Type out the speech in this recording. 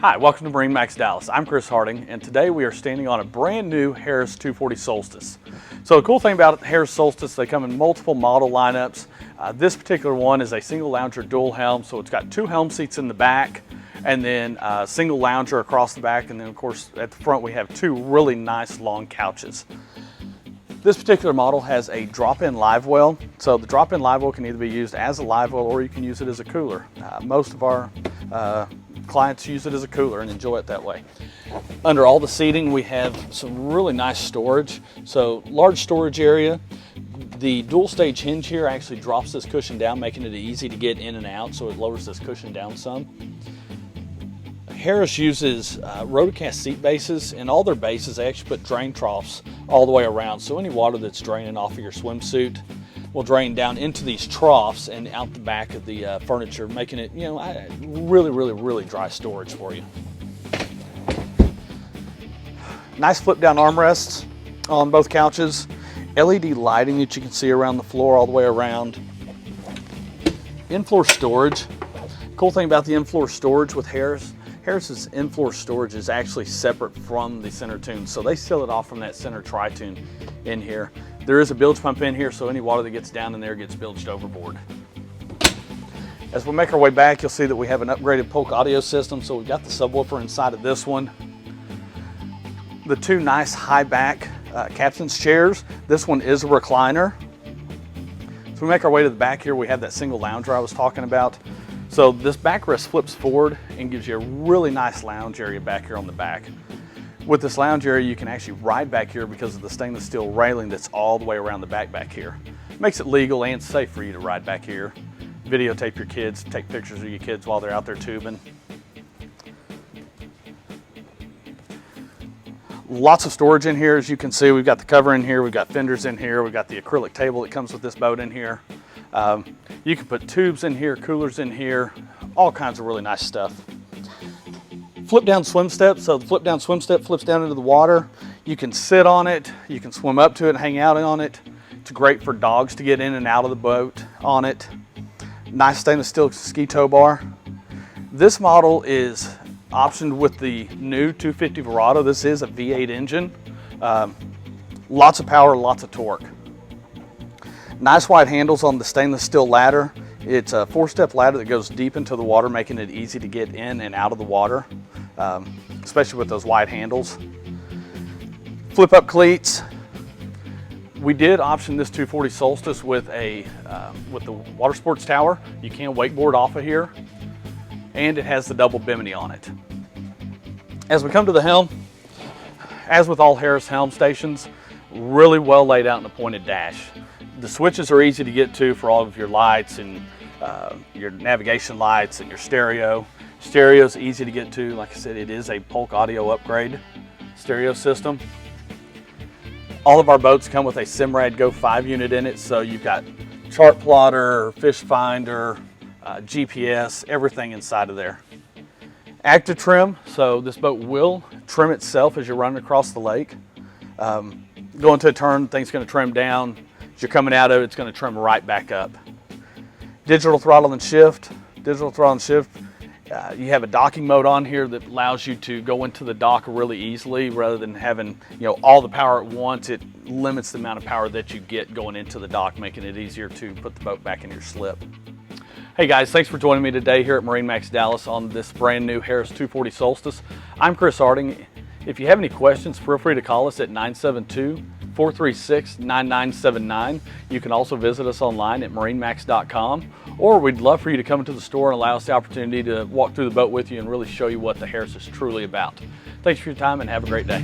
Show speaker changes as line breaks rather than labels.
Hi, welcome to MarineMax Dallas. I'm Chris Harding, and today we are standing on a brand new Harris 240 Solstice. So the cool thing about Harris Solstice, they come in multiple model lineups. This particular one is a single lounger dual helm, so it's got two helm seats in the back, and then a single lounger across the back, and then of course at the front we have two really nice long couches. This particular model has a drop-in live well, so the drop-in live well can either be used as a live well or you can use it as a cooler. Most of our clients use it as a cooler and enjoy it that way. Under all the seating we have some really nice storage, so large storage area. The dual stage hinge here actually drops this cushion down, making it easy to get in and out, so it lowers this cushion down some. Harris uses rotocast seat bases. In all their bases they actually put drain troughs all the way around, so any water that's draining off of your swimsuit will drain down into these troughs and out the back of the furniture, making it, really dry storage for you. Nice flip down armrests on both couches. LED lighting that you can see around the floor all the way around. In-floor storage. Cool thing about the in-floor storage with Harris's in-floor storage is actually separate from the center tune, so they seal it off from that center tri-tune in here. There is a bilge pump in here, so any water that gets down in there gets bilged overboard. As we make our way back, you'll see that we have an upgraded Polk audio system, so we've got the subwoofer inside of this one. The two nice high back captain's chairs. This one is a recliner. So we make our way to the back here, we have that single lounger I was talking about. So this backrest flips forward and gives you a really nice lounge area back here on the back. With this lounge area, you can actually ride back here because of the stainless steel railing that's all the way around the back here. Makes it legal and safe for you to ride back here. Videotape your kids, take pictures of your kids while they're out there tubing. Lots of storage in here, as you can see. We've got the cover in here, we've got fenders in here, we've got the acrylic table that comes with this boat in here. You can put tubes in here, coolers in here, all kinds of really nice stuff. Flip down swim step, so the flip down swim step flips down into the water. You can sit on it, you can swim up to it and hang out on it. It's great for dogs to get in and out of the boat on it. Nice stainless steel ski tow bar. This model is optioned with the new 250 Verado. This is a V8 engine. Lots of power, lots of torque. Nice wide handles on the stainless steel ladder. It's a 4-step ladder that goes deep into the water, making it easy to get in and out of the water, especially with those wide handles. Flip up cleats. We did option this 240 Solstice with the Watersports Tower. You can wakeboard off of here, and it has the double bimini on it. As we come to the helm, as with all Harris helm stations, really well laid out in a pointed dash. The switches are easy to get to for all of your lights and your navigation lights and your stereo. Stereo's easy to get to. Like I said, it is a Polk audio upgrade stereo system. All of our boats come with a Simrad Go 5 unit in it, so you've got chart plotter, fish finder, GPS, everything inside of there. Active trim, so this boat will trim itself as you're running across the lake. Going to a turn, things going to trim down. As you're coming out of it, it's going to trim right back up. Digital throttle and shift. Digital throttle and shift. You have a docking mode on here that allows you to go into the dock really easily rather than having all the power at once. It limits the amount of power that you get going into the dock, making it easier to put the boat back in your slip. Hey guys, thanks for joining me today here at MarineMax Dallas on this brand new Harris 240 Solstice. I'm Chris Harding. If you have any questions, feel free to call us at 972-436-9979. You can also visit us online at marinemax.com, or we'd love for you to come into the store and allow us the opportunity to walk through the boat with you and really show you what the Harris is truly about. Thanks for your time and have a great day.